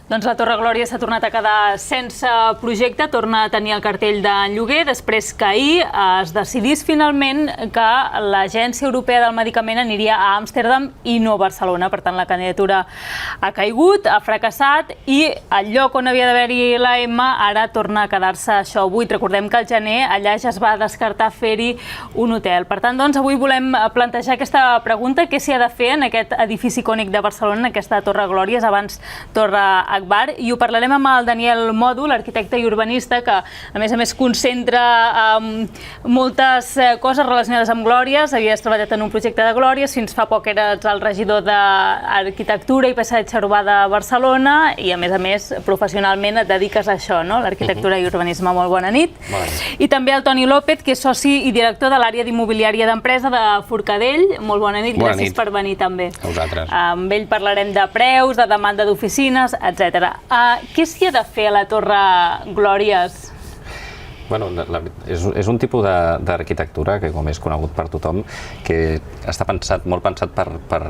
Doncs la Torre Glòria s'ha tornat a quedar sense projecte, torna a tenir el cartell de lloguer, després que ahir es decidís finalment que l'Agència Europea del Medicament aniria a Amsterdam i no a Barcelona. Per tant, la candidatura ha caigut, ha fracassat i el lloc on havia d'haver-hi l'AM ara torna a quedar-se això buit. Recordem que al gener allà ja es va descartar fer-hi un hotel. Per tant, doncs, avui volem plantejar aquesta pregunta: què s'hi ha de fer en aquest edifici icònic de Barcelona, en aquesta Torre Glòries, abans Torre Agbar, i ho parlarem amb el Daniel Mòdol, arquitecte i urbanista, que a més concentra moltes coses relacionades amb Glòries. Havies treballat en un projecte de Glòries, fins fa poc eres el regidor d'Arquitectura i Paisatge Urbà de Barcelona i a més professionalment et dediques a això, no? L'arquitectura i urbanisme. Molt bona nit. I també el Toni López, que és soci i director de l'àrea d'immobiliària d'empresa de Forcadell. Molt bona nit, gràcies per venir també. A vosaltres. Amb ell parlarem de preus, de demanda d'oficines, etc. Què s'hi ha de fer a la Torre Glòries? Bueno, és un tipus d'arquitectura que, com és conegut per tothom, que està molt pensat per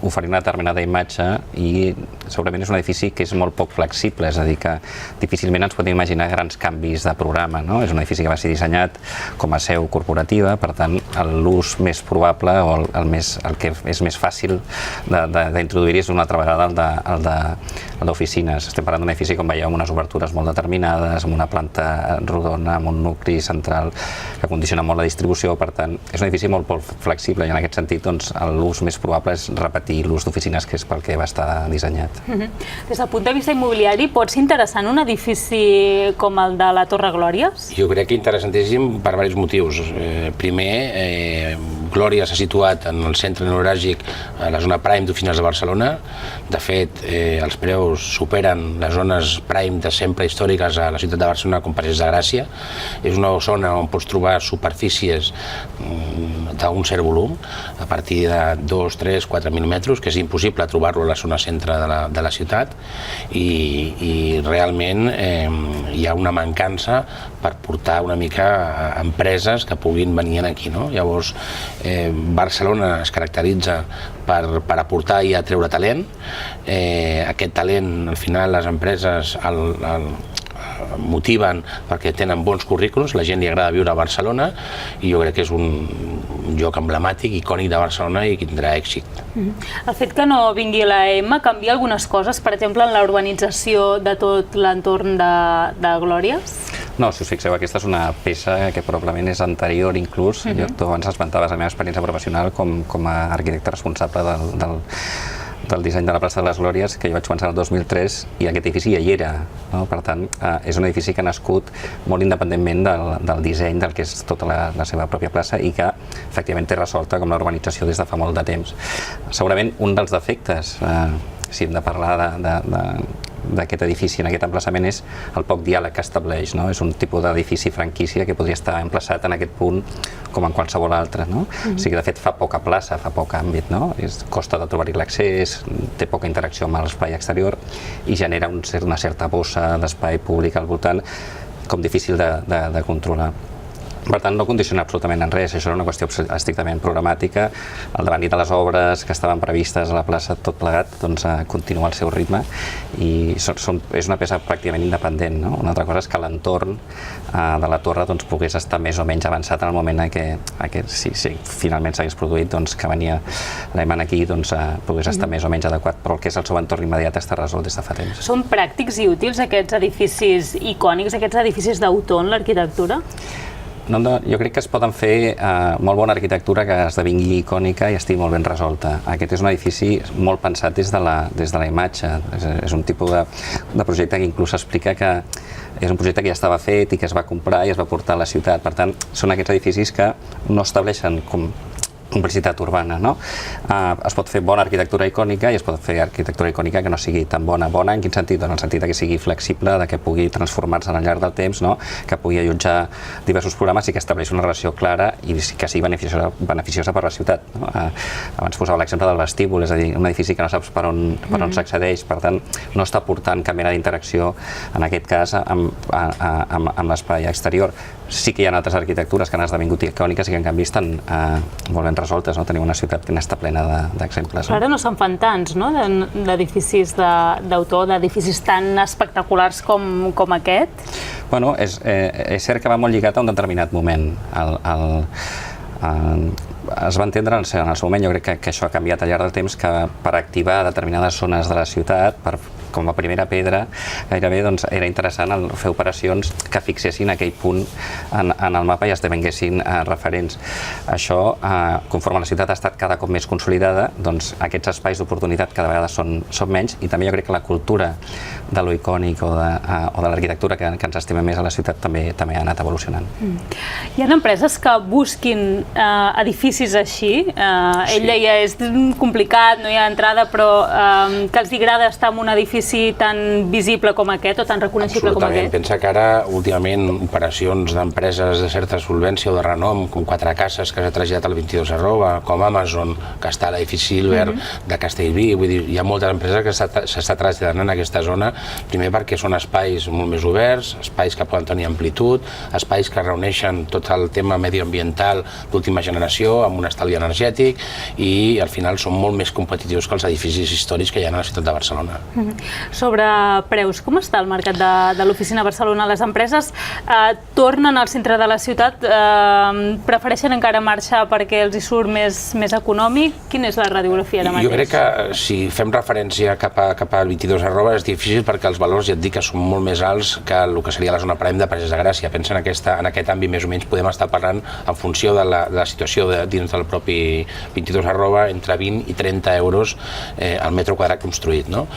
oferir una determinada imatge, i segurament és un edifici que és molt poc flexible, és a dir, que difícilment ens podem imaginar grans canvis de programa, no? És un edifici que va ser dissenyat com a seu corporativa, per tant, l'ús més probable o el que és més fàcil d'introduir és una altra vegada el d'oficines. Estem parlant d'un edifici, com veieu, amb unes obertures molt determinades, amb una planta rodona, amb un nucli central que condiciona molt la distribució. Per tant, és un edifici molt flexible i en aquest sentit l'ús més probable és repetir l'ús d'oficines, que és pel que va estar dissenyat. Des del punt de vista immobiliari, pot ser interessant un edifici com el de la Torre Glòries? Jo crec que interessantíssim per diversos motius. Primer, Glòria s'ha situat en el centre neuràlgic, a la zona prime d'oficines de Barcelona. De fet, els preus superen les zones prime de sempre històriques a la ciutat de Barcelona, com Passeig de Gràcia. És una zona on pots trobar superfícies d'un cert volum, a partir de 2, 3, 4.000 metres, que és impossible trobar-lo a la zona centre de la ciutat, i realment hi ha una mancança per portar una mica empreses que puguin venir aquí, no? Llavors, Barcelona es caracteritza per aportar i atreure talent. Aquest talent, al final, les empreses motiven perquè tenen bons currículums, la gent li agrada viure a Barcelona, i jo crec que és un lloc emblemàtic, icònic de Barcelona, i que tindrà èxit. El fet que no vingui l'AM canvia algunes coses, per exemple, en la urbanització de tot l'entorn de Glòries? No, si us fixeu, aquesta és una peça que probablement és anterior inclús. Tu abans esmentaves la meva experiència professional com a arquitecte responsable del disseny de la plaça de les Glòries, que jo vaig començar el 2003, i aquest edifici ja hi era, no? Per tant, és un edifici que ha nascut molt independentment del disseny del que és tota la seva pròpia plaça, i que efectivament té resolta com la urbanització des de fa molt de temps. Segurament un dels defectes, si hem de parlar d'aquest edifici en aquest emplaçament, és el poc diàleg que estableix, no? És un tipus d'edifici franquícia que podria estar emplaçat en aquest punt com en qualsevol altre, no? O sigui, de fet, fa poca plaça, fa poc àmbit, no? Costa de trobar-hi l'accés, té poca interacció amb l'espai exterior i genera una certa bossa d'espai públic al voltant, com difícil de controlar. Per tant, no condiciona absolutament en res. Això era una qüestió estrictament programàtica. Al davant de les obres que estaven previstes a la plaça, tot plegat, doncs, continua el seu ritme, i és una peça pràcticament independent, no? Una altra cosa és que l'entorn de la torre pogués estar més o menys avançat en el moment en què si finalment s'hagués produït que venia l'AM aquí, pogués estar més o menys adequat, però el que és el seu entorn immediat està resolt des de fa temps. Són pràctics i útils aquests edificis icònics, aquests edificis d'autor en l'arquitectura? No, jo crec que es poden fer molt bona arquitectura que esdevingui icònica i estigui molt ben resolta. Aquest és un edifici molt pensat des de la imatge. És un tipus de projecte que inclús explica que és un projecte que ja estava fet i que es va comprar i es va portar a la ciutat. Per tant, són aquests edificis que no estableixen com complicitat urbana, no? Es pot fer bona arquitectura icònica i es pot fer arquitectura icònica que no sigui tan bona. Bona en quin sentit? En el sentit que sigui flexible, que pugui transformar-se al llarg del temps, no? Que pugui allotjar diversos programes i que estableixi una relació clara i que sigui beneficiosa per a la ciutat. No? Abans posava l'exemple del vestíbul, és a dir, un edifici que no saps per on s'accedeix, per tant, no està portant cap mena d'interacció, en aquest cas, amb l'espai exterior. Sí que hi ha altres arquitectures que han esdevingut icòniques i que en canvi estan molt ben resoltes, no? Tenim una ciutat que n'està plena d'exemples. Ara no se'n fan tants, no?, d'edificis d'autor, d'edificis tan espectaculars com aquest. Bueno, és cert que va molt lligat a un determinat moment. Es va entendre en el seu moment, jo crec que això ha canviat al llarg del temps, que per activar determinades zones de la ciutat, com a primera pedra, gairebé era interessant fer operacions que fixessin aquell punt en el mapa i esdevinguessin referents. Això, conforme la ciutat ha estat cada cop més consolidada, doncs aquests espais d'oportunitat cada vegada són menys, i també jo crec que la cultura de lo icònic o de l'arquitectura que ens estima més a la ciutat també ha anat evolucionant. Hi ha empreses que busquin edificis així? Ell deia, és complicat, no hi ha entrada, però que els agrada estar en un edifici tan visible com aquest o tan reconeixible com aquest? Absolutament. Pensa que ara, últimament, operacions d'empreses de certa solvència o de renom, com 4 Cases, que s'ha traslladat al 22@, com Amazon, que està a l'edifici Silver de Castellví. Vull dir, hi ha moltes empreses que s'està traslladant en aquesta zona, primer perquè són espais molt més oberts, espais que poden tenir amplitud, espais que reuneixen tot el tema medioambiental d'última generació, amb un estalvi energètic, i al final són molt més competitius que els edificis històrics que hi ha a la ciutat de Barcelona. Sobre preus, com està el mercat de l'oficina a Barcelona? Les empreses tornen al centre de la ciutat, prefereixen encara marxar perquè els hi surt més econòmic? Quina és la radiografia ara mateix? Jo crec que si fem referència cap al 22@ és difícil perquè els valors, ja et dic, que són molt més alts que el que seria la zona prime de Passeig de Gràcia. Pensa en aquest àmbit, més o menys podem estar parlant en funció de la situació dins del propi 22@ entre 20 i 30 euros al metre quadrat construït, no?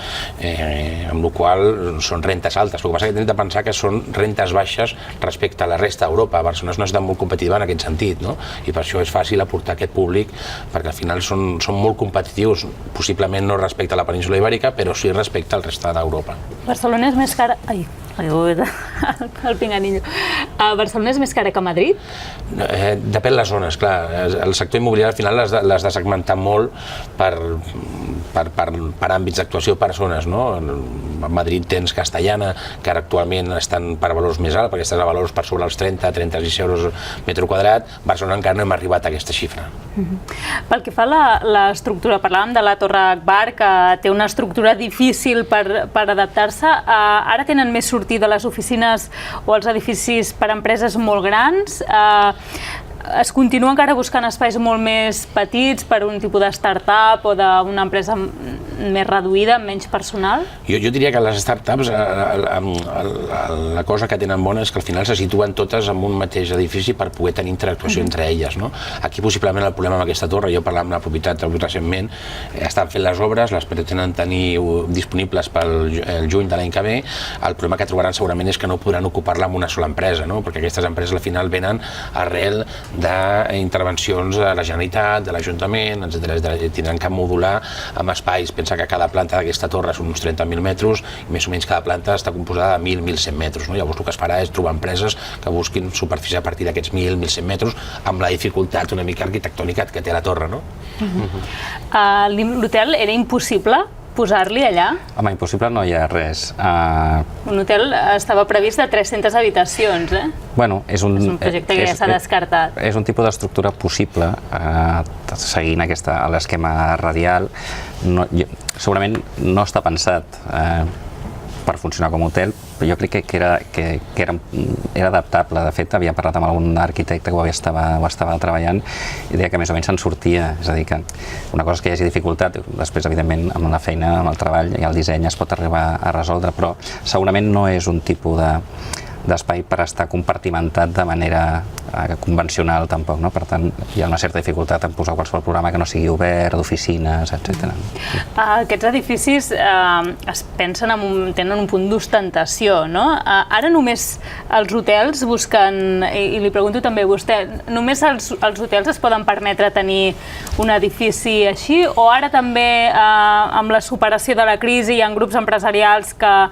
Amb la qual són rentes altes. El que passa és que hem de pensar que són rentes baixes respecte a la resta d'Europa. Barcelona és una ciutat molt competitiva en aquest sentit, no? I per això és fàcil aportar aquest públic, perquè al final són molt competitius, possiblement no respecte a la península Ibèrica, però sí respecte al resta d'Europa. Barcelona és més cara... Ai, el pinganillo. Barcelona és més cara que Madrid? Depèn les zones, clar. El sector immobiliari al final l'has de segmentar molt per àmbits d'actuació, per zones, no? A Madrid tens Castellana, que ara actualment estan per valors més alts, perquè estan a valors per sobre els 36 euros metre quadrat. Barcelona encara no hem arribat a aquesta xifra. Pel que fa a l'estructura, parlàvem de la Torre Akbar, que té una estructura difícil per adaptar-se. Ara tenen més sortida les oficines o els edificis per a empreses molt grans. Es continua encara buscant espais molt més petits per un tipus de start-up o d'una empresa més reduïda, amb menys personal? Jo diria que les startups, la cosa que tenen bona és que al final se situen totes en un mateix edifici per poder tenir interactuació entre elles, no? Aquí possiblement el problema amb aquesta torre, jo parlava amb la propietat recentment, estan fent les obres, les pretenen tenir disponibles pel juny de l'any que ve. El problema que trobaran segurament és que no podran ocupar-la amb una sola empresa, no? Perquè aquestes empreses al final venen arrel d'intervencions de la Generalitat, de l'Ajuntament, etc. Tindran que modular amb espais. Pensa que cada planta d'aquesta torre són uns 30.000 metres i més o menys cada planta està composada de 1.000-1.100 metres. Llavors el que es farà és trobar empreses que busquin superfície a partir d'aquests 1.000-1.100 metres amb la dificultat una mica arquitectònica que té la torre, no? L'hotel era impossible posar-li allà? Home, impossible no hi ha res. Un hotel estava previst de 300 habitacions, eh? Bueno, és un projecte que ja s'ha descartat. És un tipus d'estructura possible, seguint l'esquema radial. Segurament no està pensat per funcionar com a hotel, però jo crec que era adaptable. De fet, havia parlat amb algun arquitecte que ho estava treballant i deia que més o menys se'n sortia. És a dir, que una cosa és que hi hagi dificultat, després, evidentment, amb la feina, amb el treball i el disseny es pot arribar a resoldre, però segurament no és un tipus d'espai per estar compartimentat de manera convencional tampoc, no? Per tant, hi ha una certa dificultat en posar qualsevol programa que no sigui obert, d'oficines, etc. Aquests edificis es pensen tenen un punt d'ostentació, no? Ara només els hotels busquen, i li pregunto també a vostè, només els hotels es poden permetre tenir un edifici així, o ara també amb la superació de la crisi hi ha grups empresarials que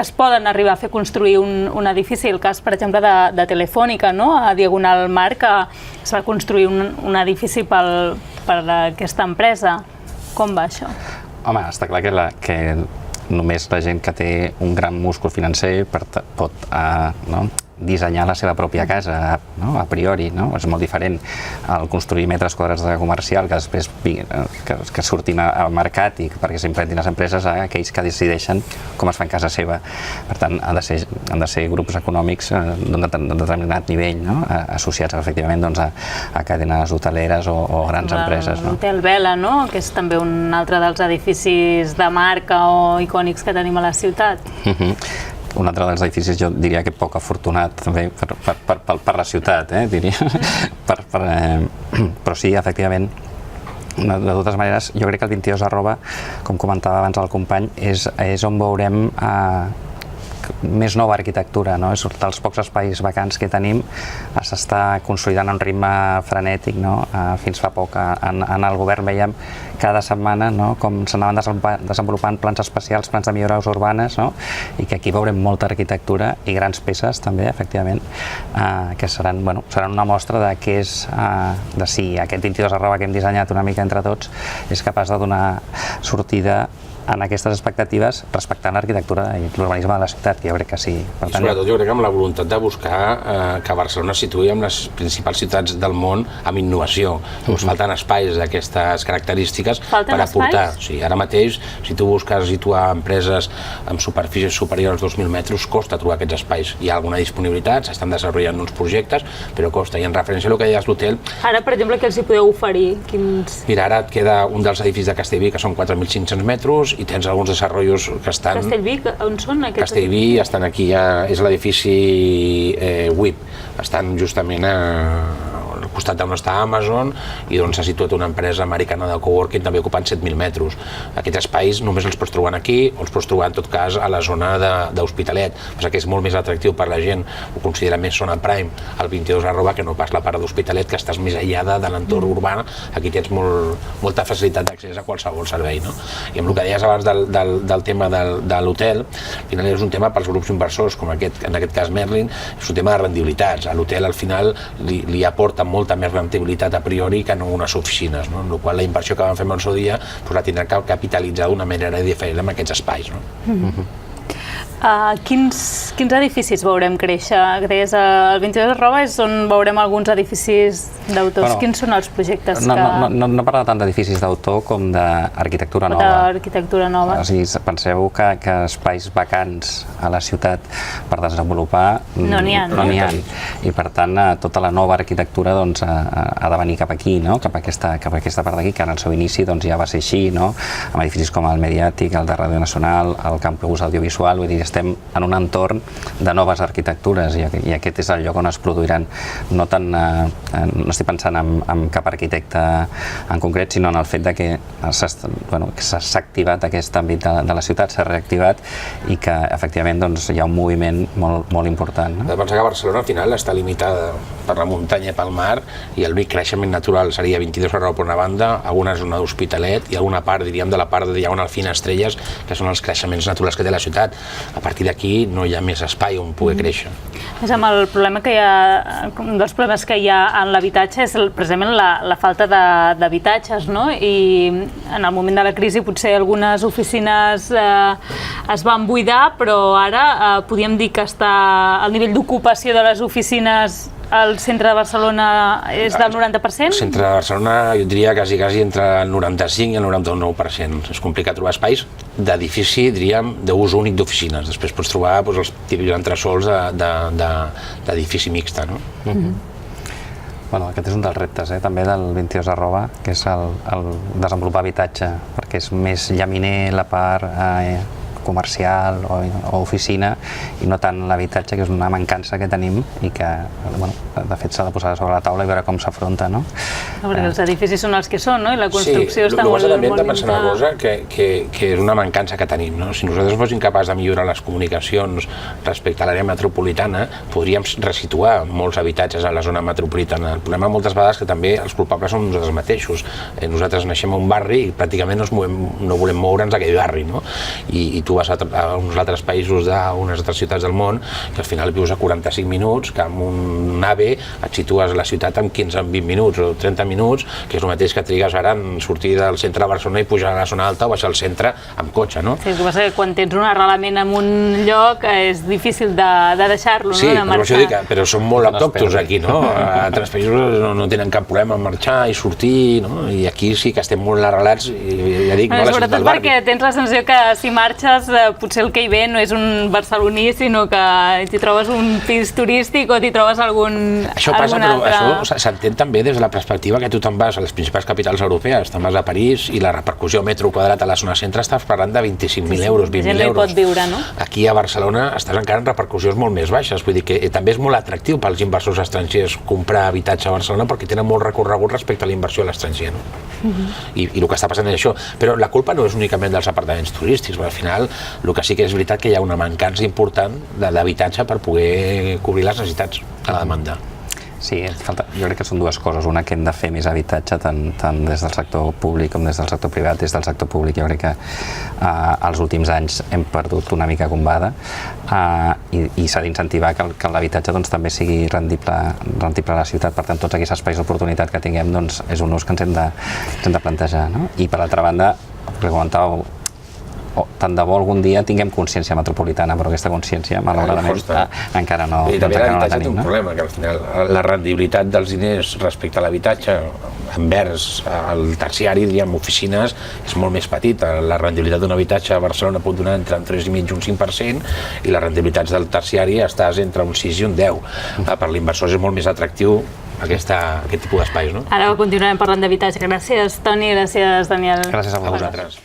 es poden arribar a fer construir un edifici, el cas, per exemple, de Telefònica, no? A Diagonal Mar, que es va construir un edifici per aquesta empresa. Com va això? Home, està clar que només la gent que té un gran múscul financer pot dissenyar la seva pròpia casa, no? A priori, no? És molt diferent el construir metres quadrats de comercial que després que surtin al mercat i perquè s'implantin les empreses a aquells que decideixen com es fa en casa seva. Per tant, han de ser grups econòmics d'un determinat nivell, no? Associats efectivament a cadenes hoteleres o grans empreses. L'Hotel Vela, no? Que és també un altre dels edificis de marca o icònics que tenim a la ciutat. Un altre dels edificis, jo diria que poc afortunat també per la ciutat, diria. Però sí, efectivament, de totes maneres, jo crec que el 22@, com comentava abans el company, és on veurem més nova arquitectura, no? És dels pocs espais vacants que tenim, s'està consolidant a un ritme frenètic, no? Fins fa poc en el govern veiem cada setmana, no? Com s'anaven desenvolupant plans especials, plans de millores urbanes, no? I que aquí veurem molta arquitectura i grans peces també, efectivament, que seran una mostra de què és, de si aquest 22@ que hem dissenyat una mica entre tots és capaç de donar sortida en aquestes expectatives respectant l'arquitectura i l'urbanisme de la ciutat, que jo crec que sí. I sobretot jo crec que amb la voluntat de buscar que Barcelona es situï amb les principals ciutats del món amb innovació. Falten espais d'aquestes característiques per aportar. Ara mateix, si tu busques situar empreses amb superfícies superiors als 2.000 metres, costa trobar aquests espais. Hi ha alguna disponibilitat, s'estan desenvolupant uns projectes, però costa. I en referència a el que deies l'hotel... Ara, per exemple, què els hi podeu oferir? Mira, ara et queda un dels edificis de Castellví, que són 4.500 metres, i tens alguns desenvolups que estan... Castellví, on són aquests? Castellví estan aquí, és l'edifici WIP, estan justament al costat d'on està Amazon i d'on s'ha situat una empresa americana de coworking també ocupant 7.000 metres. Aquests espais només els pots trobar aquí o els pots trobar en tot cas a la zona d'Hospitalet, que és molt més atractiu per la gent, ho considera més zona prime al 22@ que no pas la part d'Hospitalet, que estàs més aïllada de l'entorn urbà, aquí tens molta facilitat d'accés a qualsevol servei, no? I amb el que deies abans del tema de l'hotel, al final és un tema pels grups inversors, com en aquest cas Merlin, és un tema de rendibilitats. A l'hotel al final li aporta molta més rendibilitat a priori que no unes oficines, no? Amb la qual la inversió que vam fer en el seu dia la tindrà que capitalitzar d'una manera diferent en aquests espais, no? Quins edificis veurem créixer? Deies, el 22@ és on veurem alguns edificis d'autors. Quins són els projectes que... No parla tant d'edificis d'autor com d'arquitectura nova. D'arquitectura nova. O sigui, penseu que espais vacants a la ciutat per desenvolupar no n'hi ha. I per tant, tota la nova arquitectura ha de venir cap aquí, cap a aquesta part d'aquí, que en el seu inici ja va ser així, amb edificis com el Mediàtic, el de Ràdio Nacional, el Campus Audiovisual, vull dir, estem en un entorn de noves arquitectures i aquest és el lloc on es produiran. No estic pensant en cap arquitecte en concret, sinó en el fet que s'ha activat aquest àmbit de la ciutat, s'ha reactivat i que efectivament hi ha un moviment molt important. Has de pensar que Barcelona al final està limitada per la muntanya i pel mar i el únic creixement natural seria 22@ per una banda, alguna zona d'Hospitalet i alguna part, diríem, de la part de Diagonal Finestrelles, que són els creixements naturals que té la ciutat. A partir d'aquí no hi ha més espai on poder créixer. És amb el problema que hi ha, un dels problemes que hi ha en l'habitatge és precisament la falta d'habitatges, no? I en el moment de la crisi potser algunes oficines es van buidar, però ara podríem dir que el nivell d'ocupació de les oficines al centre de Barcelona és del 90%? Al centre de Barcelona jo diria quasi entre el 95 i el 99%. És complicat trobar espais d'edifici, diríem, d'ús únic d'oficines. Després pots trobar els típics entresòls d'edifici mixta, no? Aquest és un dels reptes també del 22@, que és el desenvolupar habitatge, perquè és més llaminer la part comercial o oficina, i no tant l'habitatge, que és una mancança que tenim i que, bueno, de fet s'ha de posar sobre la taula i veure com s'afronta, no? Perquè els edificis són els que són, no? I la construcció està molt també hem de limitada. pensar una cosa que és una mancança que tenim, no? Si nosaltres fóssim capaços de millorar les comunicacions respecte a l'àrea metropolitana, podríem resituar molts habitatges a la zona metropolitana. El problema moltes vegades que també els culpables són nosaltres mateixos. Nosaltres naixem a un barri i pràcticament no volem moure'ns d'aquell barri, no? I tu vas a uns altres països d'unes altres ciutats del món que al final vius a 45 minuts, que amb un AVE et situes a la ciutat en 15-20 minuts o 30 minuts, que és el mateix que trigues ara en sortir del centre de Barcelona i pujar a la zona alta o baixar al centre amb cotxe, no? Sí, el que passa que quan tens un arrelament en un lloc és difícil de deixar-lo, sí, no? De però, marxar. però són molt autòctons aquí, no? A altres països no tenen cap problema en marxar i sortir, no? I aquí sí que estem molt arrelats, i ja dic, no a la ciutat del barri. Sobretot perquè tens la sensació que si marxes potser el que hi ve no és un barceloní, sinó que t'hi trobes un pis turístic o t'hi trobes Això passa, però això s'entén també des de la perspectiva que tu te'n vas a les principals capitals europees, te'n vas a París i la repercussió metro quadrat a la zona centre estàs parlant de 25.000 euros, 20.000 euros. Pot viure, no? Aquí a Barcelona estàs encara en repercussions molt més baixes, vull dir que també és molt atractiu pels inversors estrangers comprar habitatge a Barcelona perquè tenen molt recorregut respecte a la inversió a l'estranger, no? I el que està passant és això, però la culpa no és únicament dels apartaments turístics, perquè al final el que sí que és veritat que hi ha una mancança important d'habitatge per poder cobrir les necessitats a la demanda. Sí, jo crec que són dues coses. Una, que hem de fer més habitatge tant des del sector públic com des del sector privat. Des del sector públic jo crec que els últims anys hem perdut una mica combada i s'ha d'incentivar que l'habitatge també sigui rendible a la ciutat. Per tant, tots aquests espais d'oportunitat que tinguem és un ús que ens hem de plantejar, no? I per altra banda, que comentàveu, tant de bo algun dia tinguem consciència metropolitana, però aquesta consciència, malauradament, encara no la tenim. I també l'habitatge té un problema, que al final la rendibilitat dels diners respecte a l'habitatge envers el terciari, diríem, oficines, és molt més petita. La rendibilitat d'un habitatge a Barcelona pot donar entre un 3,5 i un 5%, i les rendibilitats del terciari estàs entre un 6 i un 10. Per l'inversor és molt més atractiu aquest tipus d'espais, no? Ara continuarem parlant d'habitatge. Gràcies, Toni, gràcies, Daniel. Gràcies a vosaltres.